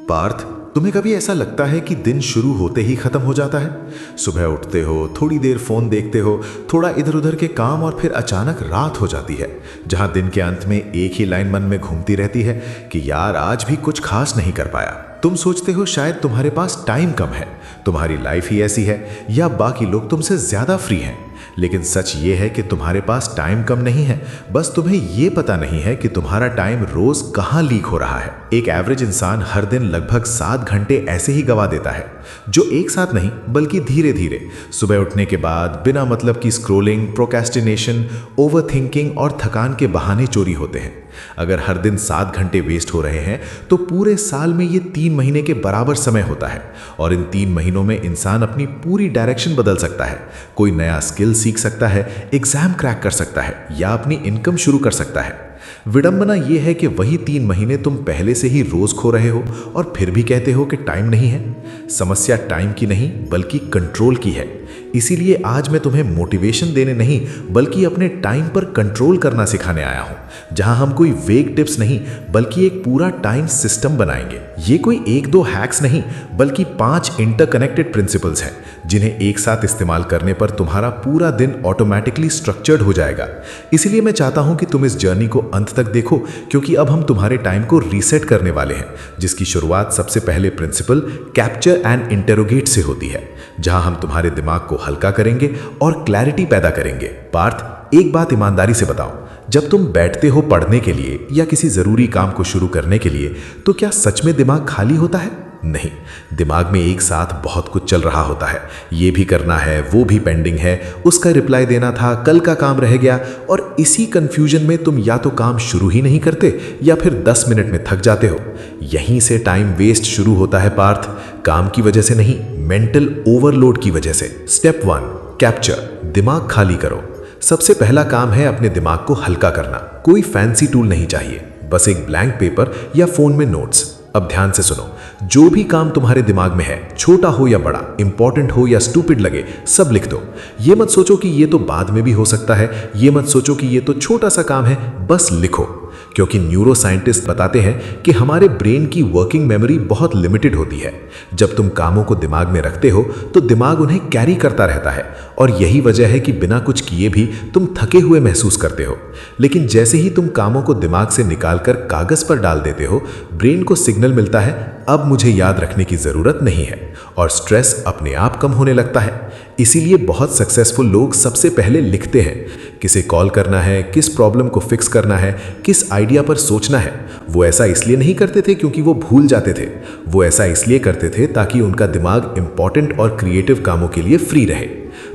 पार्थ, तुम्हें कभी ऐसा लगता है कि दिन शुरू होते ही खत्म हो जाता है? सुबह उठते हो, थोड़ी देर फोन देखते हो, थोड़ा इधर उधर के काम, और फिर अचानक रात हो जाती है, जहां दिन के अंत में एक ही लाइन मन में घूमती रहती है कि यार आज भी कुछ खास नहीं कर पाया। तुम सोचते हो शायद तुम्हारे पास टाइम कम है, तुम्हारी लाइफ ही ऐसी है, या बाकी लोग तुमसे ज्यादा फ्री हैं। लेकिन सच ये है कि तुम्हारे पास टाइम कम नहीं है, बस तुम्हें ये पता नहीं है कि तुम्हारा टाइम रोज कहाँ लीक हो रहा है। एक एवरेज इंसान हर दिन लगभग 7 घंटे ऐसे ही गवा देता है, जो एक साथ नहीं बल्कि धीरे धीरे। सुबह उठने के बाद बिना मतलब की स्क्रोलिंग, प्रोक्रेस्टिनेशन, ओवरथिंकिंग और थकान के बहाने चोरी होते हैं। अगर हर दिन 7 घंटे वेस्ट हो रहे हैं तो पूरे साल में ये 3 महीने के बराबर समय होता है, और इन 3 महीनों में इंसान अपनी पूरी डायरेक्शन बदल सकता है। कोई नया स्किल सीख सकता है, एग्जाम क्रैक कर सकता है, या अपनी इनकम शुरू कर सकता है। विडंबना यह है कि वही 3 महीने तुम पहले से ही रोज खो रहे हो और फिर भी कहते हो कि टाइम नहीं है। समस्या टाइम की नहीं बल्कि कंट्रोल की है। इसीलिए आज मैं तुम्हें मोटिवेशन देने नहीं बल्कि अपने टाइम पर कंट्रोल करना सिखाने आया हूं, जहां हम कोई वेग टिप्स नहीं बल्कि एक पूरा टाइम सिस्टम बनाएंगे। ये कोई 1-2 हैक्स नहीं बल्कि 5 इंटरकनेक्टेड प्रिंसिपल्स हैं, जिन्हें एक साथ इस्तेमाल करने पर तुम्हारा पूरा दिन ऑटोमेटिकली स्ट्रक्चर्ड हो जाएगा। इसलिए मैं चाहता हूं कि तुम इस जर्नी को अंत तक देखो, क्योंकि अब हम तुम्हारे टाइम को रीसेट करने वाले हैं, जिसकी शुरुआत सबसे पहले प्रिंसिपल कैप्चर एंड इंटेरोगेट से होती है, जहां हम तुम्हारे दिमाग को हल्का करेंगे और क्लैरिटी पैदा करेंगे। पार्थ, एक बात ईमानदारी से बताओ, जब तुम बैठते हो पढ़ने के लिए या किसी जरूरी काम को शुरू करने के लिए, तो क्या सच में दिमाग खाली होता है? नहीं, दिमाग में एक साथ बहुत कुछ चल रहा होता है। ये भी करना है, वो भी पेंडिंग है, उसका रिप्लाई देना था, कल का काम रह गया, और इसी कंफ्यूजन में तुम या तो काम शुरू ही नहीं करते या फिर 10 मिनट में थक जाते हो। यहीं से टाइम वेस्ट शुरू होता है पार्थ, काम की वजह से नहीं, मेंटल ओवरलोड की वजह से। स्टेप 1, कैप्चर, दिमाग खाली करो। सबसे पहला काम है अपने दिमाग को हल्का करना। कोई फैंसी टूल नहीं चाहिए, बस एक ब्लैंक पेपर या फोन में नोट्स। अब ध्यान से सुनो, जो भी काम तुम्हारे दिमाग में है, छोटा हो या बड़ा, इंपॉर्टेंट हो या स्टूपिड लगे, सब लिख दो। ये मत सोचो कि ये तो बाद में भी हो सकता है, ये मत सोचो कि ये तो छोटा सा काम है, बस लिखो। क्योंकि न्यूरो साइंटिस्ट बताते हैं कि हमारे ब्रेन की वर्किंग मेमोरी बहुत लिमिटेड होती है। जब तुम कामों को दिमाग में रखते हो तो दिमाग उन्हें कैरी करता रहता है, और यही वजह है कि बिना कुछ किए भी तुम थके हुए महसूस करते हो। लेकिन जैसे ही तुम कामों को दिमाग से निकालकर कागज पर डाल देते हो, ब्रेन को सिग्नल मिलता है अब मुझे याद रखने की जरूरत नहीं है, और स्ट्रेस अपने आप कम होने लगता है। इसीलिए बहुत सक्सेसफुल लोग सबसे पहले लिखते हैं। किसे कॉल करना है, किस प्रॉब्लम को फिक्स करना है, किस आइडिया पर सोचना है। वो ऐसा इसलिए नहीं करते थे क्योंकि वो भूल जाते थे, वो ऐसा इसलिए करते थे ताकि उनका दिमाग इंपॉर्टेंट और क्रिएटिव कामों के लिए फ्री रहे।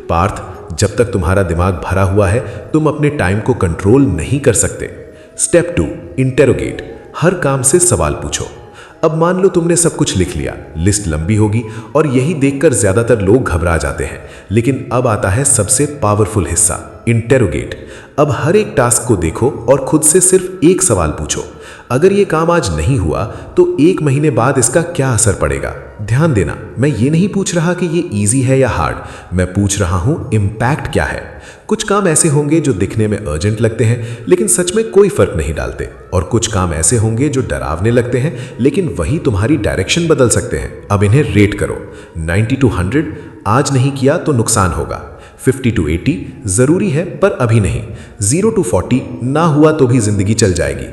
पार्थ, जब तक तुम्हारा दिमाग भरा हुआ है तुम अपने टाइम को कंट्रोल नहीं कर सकते। स्टेप 2, इंटेरोगेट, हर काम से सवाल पूछो। अब मान लो तुमने सब कुछ लिख लिया, लिस्ट लंबी होगी और यही देखकर ज्यादातर लोग घबरा जाते हैं। लेकिन अब आता है सबसे पावरफुल हिस्सा, इंटेरोगेट। अब हर एक टास्क को देखो और खुद से सिर्फ एक सवाल पूछो, अगर ये काम आज नहीं हुआ तो 1 महीने बाद इसका क्या असर पड़ेगा? ध्यान देना, मैं ये नहीं पूछ रहा कि ये इजी है या हार्ड, मैं पूछ रहा हूं इम्पैक्ट क्या है। कुछ काम ऐसे होंगे जो दिखने में अर्जेंट लगते हैं लेकिन सच में कोई फर्क नहीं डालते, और कुछ काम ऐसे होंगे जो डरावने लगते हैं लेकिन वही तुम्हारी डायरेक्शन बदल सकते हैं। अब इन्हें रेट करो, 90 to 100, आज नहीं किया तो नुकसान होगा। 50 to 80, जरूरी है पर अभी नहीं। 0 to 40, ना हुआ तो भी जिंदगी चल जाएगी।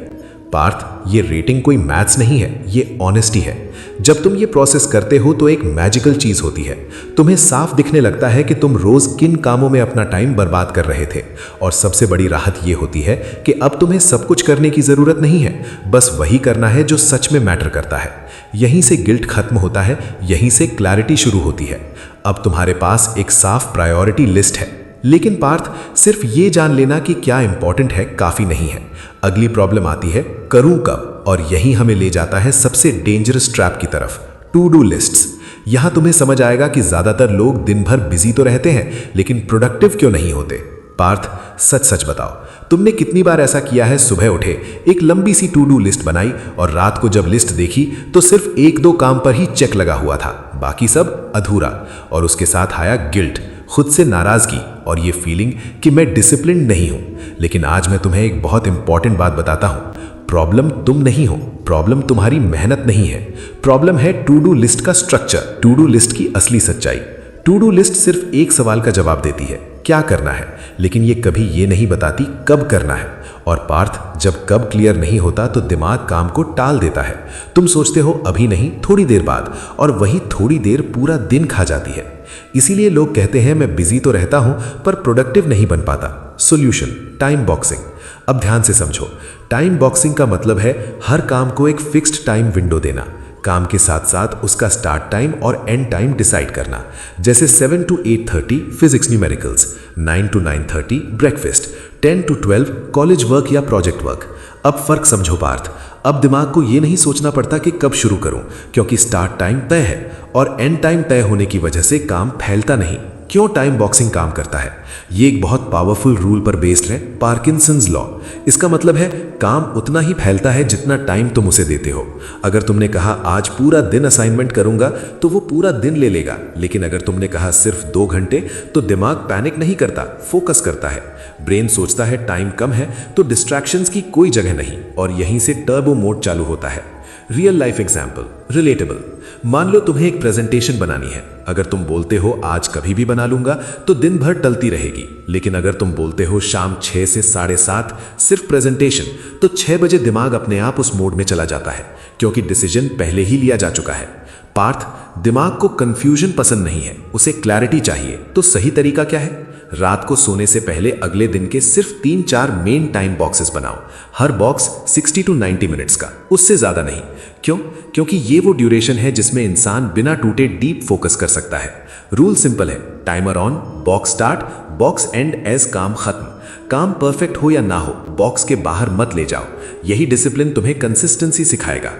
पार्थ, ये रेटिंग कोई मैथ्स नहीं है, ये ऑनेस्टी है। जब तुम ये प्रोसेस करते हो तो एक मैजिकल चीज होती है, तुम्हें साफ दिखने लगता है कि तुम रोज किन कामों में अपना टाइम बर्बाद कर रहे थे। और सबसे बड़ी राहत ये होती है कि अब तुम्हें सब कुछ करने की जरूरत नहीं है, बस वही करना है जो सच में मैटर करता है। यहीं से गिल्ट खत्म होता है, यहीं से क्लैरिटी शुरू होती है। अब तुम्हारे पास एक साफ प्रायोरिटी लिस्ट है। लेकिन पार्थ, सिर्फ ये जान लेना कि क्या इंपॉर्टेंट है काफी नहीं है। अगली प्रॉब्लम आती है करूं कब, और यही हमें ले जाता है सबसे डेंजरस ट्रैप की तरफ, टू डू लिस्ट्स। यहां तुम्हें समझ आएगा कि ज्यादातर लोग दिन भर बिजी तो रहते हैं लेकिन प्रोडक्टिव क्यों नहीं होते। पार्थ, सच सच बताओ, तुमने कितनी बार ऐसा किया है? सुबह उठे, एक लंबी सी टू डू लिस्ट बनाई और रात को जब लिस्ट देखी तो सिर्फ 1-2 काम पर ही चेक लगा हुआ था, बाकी सब अधूरा, और उसके साथ आया गिल्ट, खुद से नाराजगी और ये फीलिंग कि मैं डिसिप्लिन नहीं हूं। लेकिन आज मैं तुम्हें एक बहुत इंपॉर्टेंट बात बताता हूं, प्रॉब्लम तुम नहीं हो, प्रॉब्लम तुम्हारी मेहनत नहीं है, प्रॉब्लम है टू डू लिस्ट का स्ट्रक्चर, टू डू लिस्ट की असली सच्चाई। टू डू लिस्ट सिर्फ एक सवाल का जवाब देती है, क्या करना है, लेकिन ये कभी ये नहीं बताती कब करना है। और पार्थ, जब कब क्लियर नहीं होता तो दिमाग काम को टाल देता है। तुम सोचते हो अभी नहीं, थोड़ी देर बाद, और वही थोड़ी देर पूरा दिन खा जाती है। इसीलिए लोग कहते हैं मैं बिजी तो रहता हूं पर प्रोडक्टिव नहीं बन पाता। Solution, time boxing. अब ध्यान से समझो, टाइम बॉक्सिंग का मतलब है हर काम को एक फिक्स्ड टाइम विंडो देना। काम के साथ साथ उसका स्टार्ट टाइम और एंड टाइम डिसाइड करना। जैसे 7 to 8:30 physics numericals, 9 to 9:30 breakfast, 10 to 12 college work या प्रोजेक्ट वर्क। अब फर्क समझो पार्थ, अब दिमाग को ये नहीं सोचना पड़ता कि कब शुरू करूं, क्योंकि स्टार्ट टाइम तय है और एंड टाइम तय होने की वजह से काम फैलता नहीं। क्यों टाइम बॉक्सिंग काम करता है? ये एक बहुत पावरफुल रूल पर बेस्ड है, पार्किंसंस लॉ। इसका मतलब है काम उतना ही फैलता है जितना टाइम तुम उसे देते हो। अगर तुमने कहा आज पूरा दिन असाइनमेंट करूंगा तो वो पूरा दिन ले लेगा, लेकिन अगर तुमने कहा सिर्फ 2 घंटे तो दिमाग पैनिक नहीं करता, फोकस करता है। ब्रेन सोचता है टाइम कम है तो डिस्ट्रैक्शंस की कोई जगह नहीं, और यहीं से टर्बो मोड चालू होता है। Real life example, relatable. मान लो तुम्हें एक प्रेजेंटेशन बनानी है। अगर तुम बोलते हो आज कभी भी बना लूंगा तो दिन भर टलती रहेगी, लेकिन अगर तुम बोलते हो शाम 6 से 7:30 सिर्फ प्रेजेंटेशन, तो 6 बजे दिमाग अपने आप उस मोड में चला जाता है, क्योंकि डिसीजन पहले ही लिया जा चुका है। पार्थ, दिमाग को कंफ्यूजन पसंद नहीं है, उसे क्लैरिटी चाहिए। तो सही तरीका क्या है? रात को सोने से पहले अगले दिन के सिर्फ 3-4 मेन टाइम बॉक्सेस बनाओ। हर बॉक्स 60 to 90 मिनट्स का, उससे ज्यादा नहीं। क्यों? क्योंकि ये वो ड्यूरेशन है जिसमें इंसान बिना टूटे डीप फोकस कर सकता है। रूल सिंपल है, timer on, box start, box end as काम खत्म। काम परफेक्ट हो या ना हो, बॉक्स के बाहर मत ले जाओ। यही डिसिप्लिन तुम्हें कंसिस्टेंसी सिखाएगा।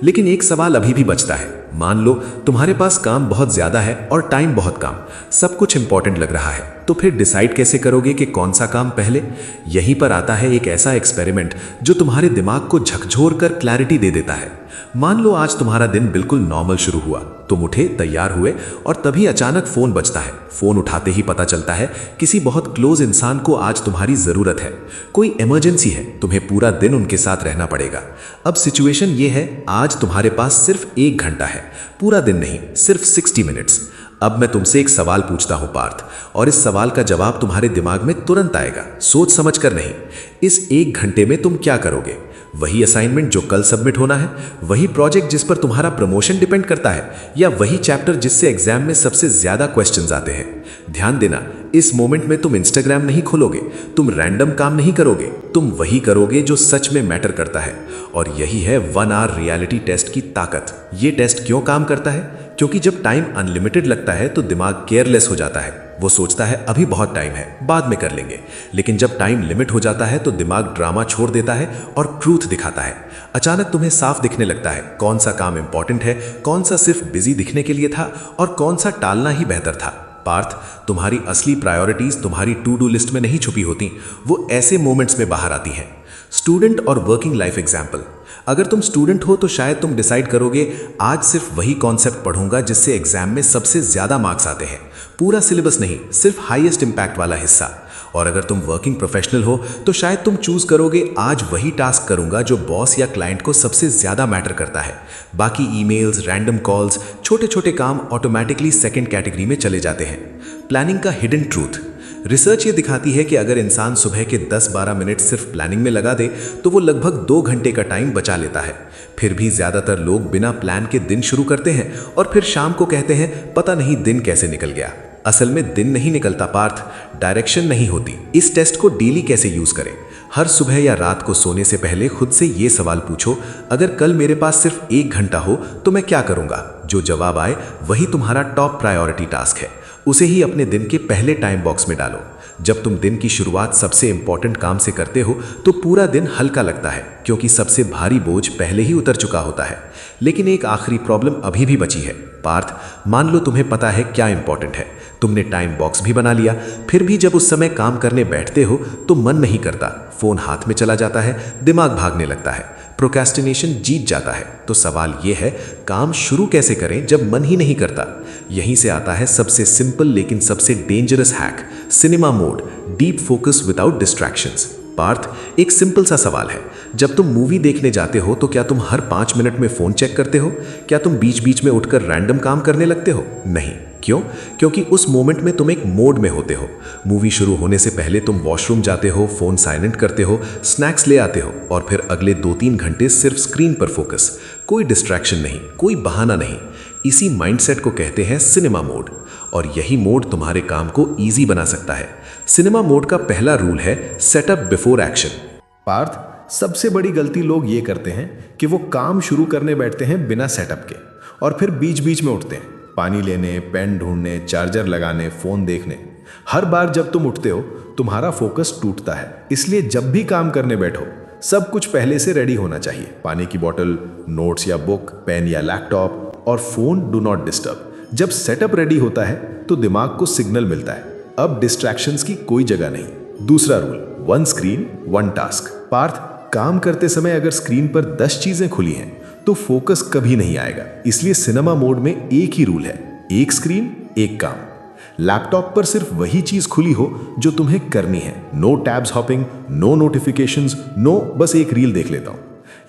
लेकिन एक सवाल अभी भी बचता है। मान लो तुम्हारे पास काम बहुत ज्यादा है और टाइम बहुत कम, सब कुछ इंपॉर्टेंट लग रहा है, तो फिर डिसाइड कैसे करोगे कि कौन सा काम पहले? यहीं पर आता है एक ऐसा एक्सपेरिमेंट जो तुम्हारे दिमाग को झकझोर कर क्लैरिटी दे देता है। मान लो आज तुम्हारा दिन बिल्कुल नॉर्मल शुरू हुआ। तुम उठे, तैयार हुए, और तभी अचानक फोन बजता है। फोन उठाते ही पता चलता है किसी बहुत क्लोज इंसान को आज तुम्हारी जरूरत है, कोई इमरजेंसी है, तुम्हें पूरा दिन उनके साथ रहना पड़ेगा। अब सिचुएशन ये है, आज तुम्हारे पास सिर्फ 1 घंटा है, पूरा दिन नहीं, सिर्फ 60 मिनट्स। अब मैं तुमसे एक सवाल पूछता हूं पार्थ, और इस सवाल का जवाब तुम्हारे दिमाग में तुरंत आएगा, सोच समझ कर नहीं। इस 1 घंटे में तुम क्या करोगे? वही असाइनमेंट जो कल सबमिट होना है, वही प्रोजेक्ट जिस पर तुम्हारा प्रमोशन डिपेंड करता है, या वही चैप्टर जिससे एग्जाम में सबसे ज्यादा क्वेश्चंस आते हैं? ध्यान देना, इस मोमेंट में तुम इंस्टाग्राम नहीं खोलोगे, तुम रैंडम काम नहीं करोगे, तुम वही करोगे जो सच में मैटर करता है। और यही है 1 आवर रियलिटी टेस्ट की ताकत। ये टेस्ट क्यों काम करता है? क्योंकि जब टाइम अनलिमिटेड लगता है तो दिमाग केयरलेस हो जाता है। वो सोचता है अभी बहुत टाइम है, बाद में कर लेंगे। लेकिन जब टाइम लिमिट हो जाता है तो दिमाग ड्रामा छोड़ देता है और ट्रूथ दिखाता है। अचानक तुम्हें साफ दिखने लगता है कौन सा काम इंपॉर्टेंट है, कौन सा सिर्फ बिजी दिखने के लिए था, और कौन सा टालना ही बेहतर था। पार्थ, तुम्हारी असली प्रायोरिटीज तुम्हारी टू डू लिस्ट में नहीं छुपी होती, वो ऐसे मोमेंट्स में बाहर आती हैं। स्टूडेंट और वर्किंग लाइफ एग्जाम्पल। अगर तुम स्टूडेंट हो तो शायद तुम डिसाइड करोगे आज सिर्फ वही कॉन्सेप्ट पढ़ूंगा जिससे एग्जाम में सबसे ज्यादा मार्क्स आते हैं, पूरा सिलेबस नहीं, सिर्फ हाईएस्ट इंपैक्ट वाला हिस्सा। और अगर तुम वर्किंग प्रोफेशनल हो तो शायद तुम चूज करोगे आज वही टास्क करूंगा जो बॉस या क्लाइंट को सबसे ज्यादा मैटर करता है। बाकी ईमेल्स, रैंडम कॉल्स, छोटे छोटे काम ऑटोमेटिकली सेकंड कैटेगरी में चले जाते हैं। प्लानिंग का हिडन ट्रूथ। रिसर्च ये दिखाती है कि अगर इंसान सुबह के 10-12 मिनट सिर्फ प्लानिंग में लगा दे तो वो लगभग 2 घंटे का टाइम बचा लेता है। फिर भी ज्यादातर लोग बिना प्लान के दिन शुरू करते हैं और फिर शाम को कहते हैं पता नहीं दिन कैसे निकल गया। असल में दिन नहीं निकलता पार्थ, डायरेक्शन नहीं होती। इस टेस्ट को डेली कैसे यूज करें? हर सुबह या रात को सोने से पहले खुद से ये सवाल पूछो, अगर कल मेरे पास सिर्फ 1 घंटा हो तो मैं क्या करूंगा? जो जवाब आए वही तुम्हारा टॉप प्रायोरिटी टास्क है। उसे ही अपने दिन के पहले टाइम बॉक्स में डालो। जब तुम दिन की शुरुआत सबसे इंपॉर्टेंट काम से करते हो तो पूरा दिन हल्का लगता है, क्योंकि सबसे भारी बोझ पहले ही उतर चुका होता है। लेकिन एक आखिरी प्रॉब्लम अभी भी बची है पार्थ। मान लो तुम्हें पता है क्या इंपॉर्टेंट है, तुमने टाइम बॉक्स भी बना लिया, फिर भी जब उस समय काम करने बैठते हो तो मन नहीं करता, फोन हाथ में चला जाता है, दिमाग भागने लगता है, प्रोक्रेस्टिनेशन जीत जाता है। तो सवाल यह है, काम शुरू कैसे करें जब मन ही नहीं करता? यहीं से आता है सबसे सिंपल लेकिन सबसे dangerous hack, cinema mode, deep focus without distractions. Parth, एक सिंपल सा सवाल है, जब तुम मूवी देखने जाते हो तो क्या तुम हर 5 मिनट में फोन चेक करते हो? क्या तुम बीच बीच में उठकर रैंडम काम करने लगते हो? नहीं। क्यों? क्योंकि उस मोमेंट में तुम एक मोड में होते हो। मूवी शुरू होने से पहले तुम वॉशरूम जाते हो, फोन साइलेंट करते हो, स्नैक्स ले आते हो और फिर अगले 2-3 घंटे सिर्फ स्क्रीन पर फोकस। कोई डिस्ट्रैक्शन नहीं, कोई बहाना नहीं। इसी माइंडसेट को कहते हैं सिनेमा मोड, और यही मोड तुम्हारे काम को ईजी बना सकता है। सिनेमा मोड का पहला रूल है सेटअप बिफोर एक्शन। पार्थ, सबसे बड़ी गलती लोग ये करते हैं कि वो काम शुरू करने बैठते हैं बिना सेटअप के और फिर बीच बीच में उठते हैं, पानी लेने, पेन ढूंढने, चार्जर लगाने, फोन देखने। हर बार जब तुम उठते हो तुम्हारा फोकस टूटता है। इसलिए जब भी काम करने बैठो सब कुछ पहले से रेडी होना चाहिए। पानी की बोतल, नोट्स या बुक, पेन या लैपटॉप और फोन डू नॉट डिस्टर्ब। जब सेटअप रेडी होता है तो दिमाग को सिग्नल मिलता है, अब डिस्ट्रैक्शंस की कोई जगह नहीं। दूसरा रूल, 1 स्क्रीन 1 टास्क। पार्थ, काम करते समय अगर स्क्रीन पर 10 चीजें खुली हैं तो फोकस कभी नहीं आएगा। इसलिए सिनेमा मोड में एक ही रूल है, 1 स्क्रीन 1 काम। लैपटॉप पर सिर्फ वही चीज खुली हो जो तुम्हें करनी है। No tabs hopping, no notifications, no बस एक रील देख लेता हूं।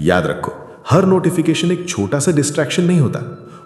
याद रखो, हर नोटिफिकेशन एक छोटा सा डिस्ट्रैक्शन नहीं होता,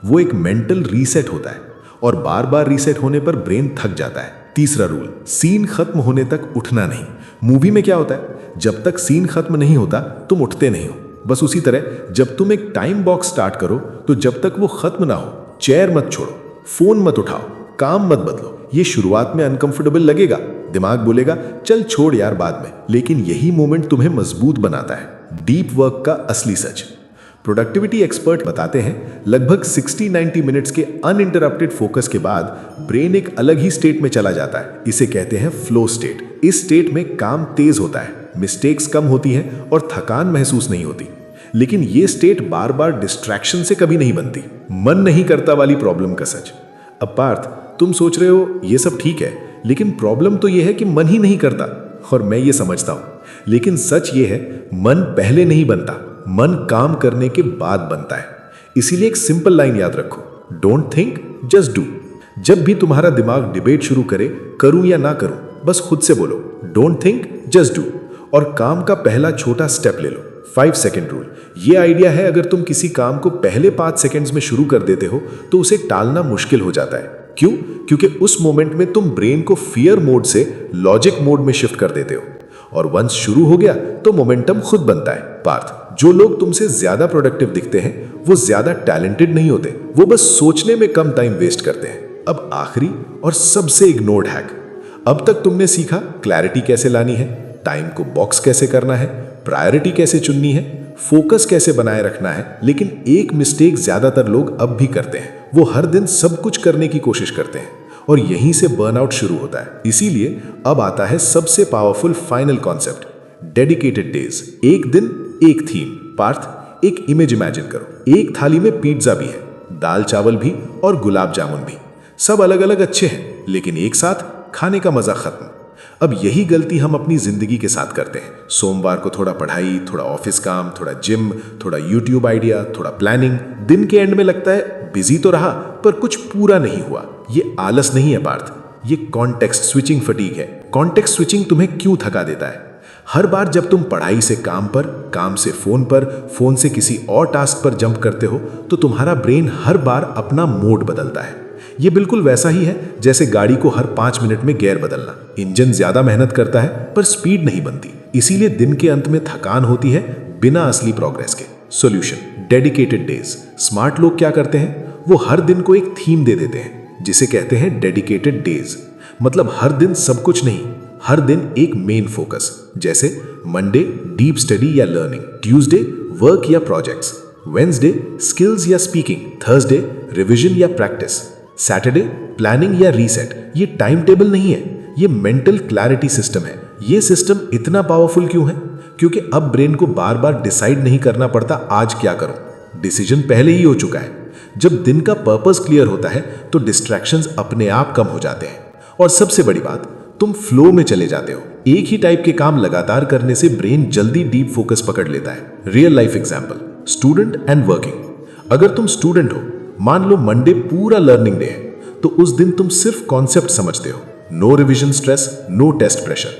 वो एक मेंटल रीसेट होता है और बार बार रीसेट होने पर ब्रेन थक जाता है। तीसरा रूल, सीन खत्म होने तक उठना नहीं। मूवी में क्या होता है, जब तक सीन खत्म नहीं होता तुम उठते नहीं हो। बस उसी तरह जब तुम एक टाइम बॉक्स स्टार्ट करो तो जब तक वो खत्म ना हो चेयर मत छोड़ो, फोन मत उठाओ, काम मत बदलो। ये शुरुआत में अनकंफर्टेबल लगेगा, दिमाग बोलेगा चल छोड़ यार बाद में, लेकिन यही मोमेंट तुम्हें मजबूत बनाता है। डीप वर्क का असली सच। प्रोडक्टिविटी एक्सपर्ट बताते हैं लगभग 60-90 मिनट्स के अनइंटरप्टेड फोकस के बाद ब्रेन एक अलग ही स्टेट में चला जाता है। इसे कहते हैं फ्लो स्टेट। इस स्टेट में काम तेज होता है, मिस्टेक्स कम होती हैं और थकान महसूस नहीं होती। लेकिन ये स्टेट बार बार डिस्ट्रैक्शन से कभी नहीं बनती। मन नहीं करता वाली प्रॉब्लम का सच। अब पार्थ, तुम सोच रहे हो ये सब ठीक है, लेकिन प्रॉब्लम तो ये है कि मन ही नहीं करता। और मैं ये समझता हूं, लेकिन सच ये है मन पहले नहीं बनता, मन काम करने के बाद बनता है। इसीलिए एक सिंपल लाइन याद रखो, डोंट थिंक जस्ट डू। जब भी तुम्हारा दिमाग डिबेट शुरू करे करूं या ना करूं, बस खुद से बोलो डोंट थिंक जस्ट डू और काम का पहला छोटा स्टेप ले लो। 5 सेकेंड रूल। ये आइडिया है, अगर तुम किसी काम को पहले 5 सेकेंड्स में शुरू कर देते हो तो उसे टालना मुश्किल हो जाता है। क्यों? क्योंकि उस मोमेंट में तुम ब्रेन को फियर मोड से लॉजिक मोड में शिफ्ट कर देते हो और वंस शुरू हो गया तो मोमेंटम खुद बनता है। पार्थ, जो लोग तुमसे ज्यादा प्रोडक्टिव दिखते हैं वो ज्यादा टैलेंटेड नहीं होते, वो बस सोचने में कम टाइम वेस्ट करते हैं। अब आखिरी और सबसे इग्नोर्ड हैक। अब तक तुमने सीखा क्लैरिटी कैसे लानी है, टाइम को बॉक्स कैसे करना है, प्रायोरिटी कैसे चुननी है, फोकस कैसे बनाए रखना है, लेकिन एक मिस्टेक ज्यादातर लोग अब भी करते हैं, वो हर दिन सब कुछ करने की कोशिश करते हैं और यहीं से बर्नआउट शुरू होता है। इसीलिए अब आता है सबसे powerful final concept, dedicated days. एक दिन एक थीम। पार्थ, एक इमेज इमेजिन करो, एक थाली में पिज्जा भी है, दाल चावल भी और गुलाब जामुन भी। सब अलग अलग अच्छे हैं, लेकिन एक साथ खाने का मजा खत्म। अब यही गलती हम अपनी जिंदगी के साथ करते हैं। सोमवार को थोड़ा पढ़ाई, थोड़ा ऑफिस काम, थोड़ा जिम, थोड़ा यूट्यूब आइडिया, थोड़ा प्लानिंग। दिन के एंड में लगता है बिजी तो रहा पर कुछ पूरा नहीं हुआ। ये आलस नहीं है पार्थ, ये कॉन्टेक्स्ट स्विचिंग फटीग है। कॉन्टेक्स्ट स्विचिंग तुम्हें क्यों थका देता है? हर बार जब तुम पढ़ाई से काम पर, काम से फोन पर, फोन से किसी और टास्क पर जंप करते हो तो तुम्हारा ब्रेन हर बार अपना मोड बदलता है। ये बिल्कुल वैसा ही है जैसे गाड़ी को हर 5 मिनट में गियर बदलना। इंजन ज्यादा मेहनत करता है पर स्पीड नहीं बनती। इसीलिए दिन के अंत में थकान होती है बिना असली प्रोग्रेस के। Solution, dedicated days. स्मार्ट लोग क्या करते हैं, वो हर दिन को एक थीम दे देते हैं जिसे कहते हैं डेडिकेटेड डेज। मतलब हर दिन सब कुछ नहीं, हर दिन एक मेन फोकस। जैसे मंडे डीप स्टडी या लर्निंग, ट्यूसडे वर्क या प्रोजेक्ट्स, वेंसडे स्किल्स या स्पीकिंग, थर्सडे रिविजन या प्रैक्टिस, सैटरडे प्लानिंग या रीसेट। ये टाइम टेबल नहीं है, ये मेंटल क्लैरिटी सिस्टम है। ये सिस्टम इतना पावरफुल क्यों है? क्योंकि अब ब्रेन को बार बार डिसाइड नहीं करना पड़ता आज क्या करूं, डिसीजन पहले ही हो चुका है। जब दिन का पर्पस क्लियर होता है तो डिस्ट्रैक्शंस अपने आप कम हो जाते हैं। और सबसे बड़ी बात, तुम फ्लो में चले जाते हो। एक ही टाइप के काम लगातार करने से ब्रेन जल्दी डीप फोकस पकड़ लेता है। Real life example, student and working. अगर तुम स्टूडेंट हो, मान लो मंडे पूरा लर्निंग डे है, तो उस दिन तुम सिर्फ कॉन्सेप्ट समझते हो, no revision stress, no test pressure.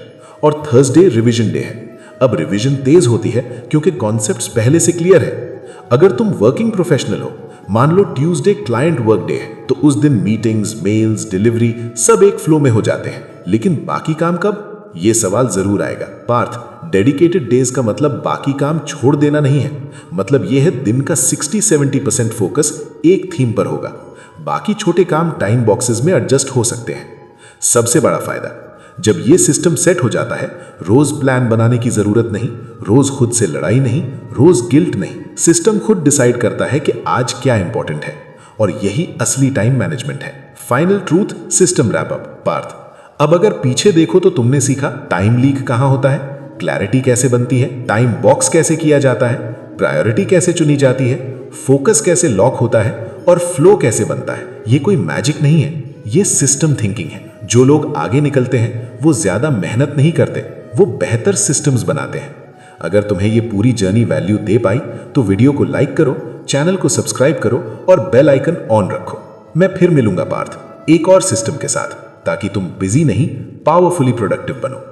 और थर्सडे रिवीजन डे है, अब रिवीजन तेज होती है क्योंकि कॉन्सेप्ट्स पहले से क्लियर है। अगर तुम वर्किंग प्रोफेशनल हो, मान लो ट्यूसडे क्लाइंट वर्क डे है, तो उस दिन मीटिंग्स, मेल्स, डिलीवरी सब एक फ्लो में हो जाते हैं। लेकिन बाकी काम कब? ये सवाल जरूर आएगा। पार्थ, डेडिकेटेड डेज का मतलब बाकी काम छोड़ देना नहीं है। मतलब यह है दिन का 60-70% फोकस एक थीम पर होगा। बाकी छोटे काम टाइम बॉक्सेस में एडजस्ट हो सकते हैं। सबसे बड़ा फायदा, जब ये सिस्टम सेट हो जाता है, रोज प्लान बनाने की जरूरत नहीं, रोज खुद से लड़ाई नहीं, रोज गिल्ट नहीं। सिस्टम खुद डिसाइड करता है कि आज क्या इंपॉर्टेंट है, और यही असली टाइम मैनेजमेंट है। Final truth, system wrap up. Parth, अब अगर पीछे देखो तो तुमने सीखा टाइम लीक कहां होता है, क्लैरिटी कैसे बनती है, टाइम बॉक्स कैसे किया जाता है, प्रायोरिटी कैसे चुनी जाती है, फोकस कैसे लॉक होता है, और फ्लो कैसे बनता है। ये कोई मैजिक नहीं है, ये सिस्टम थिंकिंग है। जो लोग आगे निकलते हैं वो ज्यादा मेहनत नहीं करते, वो बेहतर सिस्टम्स बनाते हैं। अगर तुम्हें ये पूरी जर्नी वैल्यू दे पाई तो वीडियो को लाइक करो, चैनल को सब्सक्राइब करो और बेल आइकन ऑन रखो। मैं फिर मिलूंगा पार्थ एक और सिस्टम के साथ, ताकि तुम बिजी नहीं, पावरफुली प्रोडक्टिव बनो।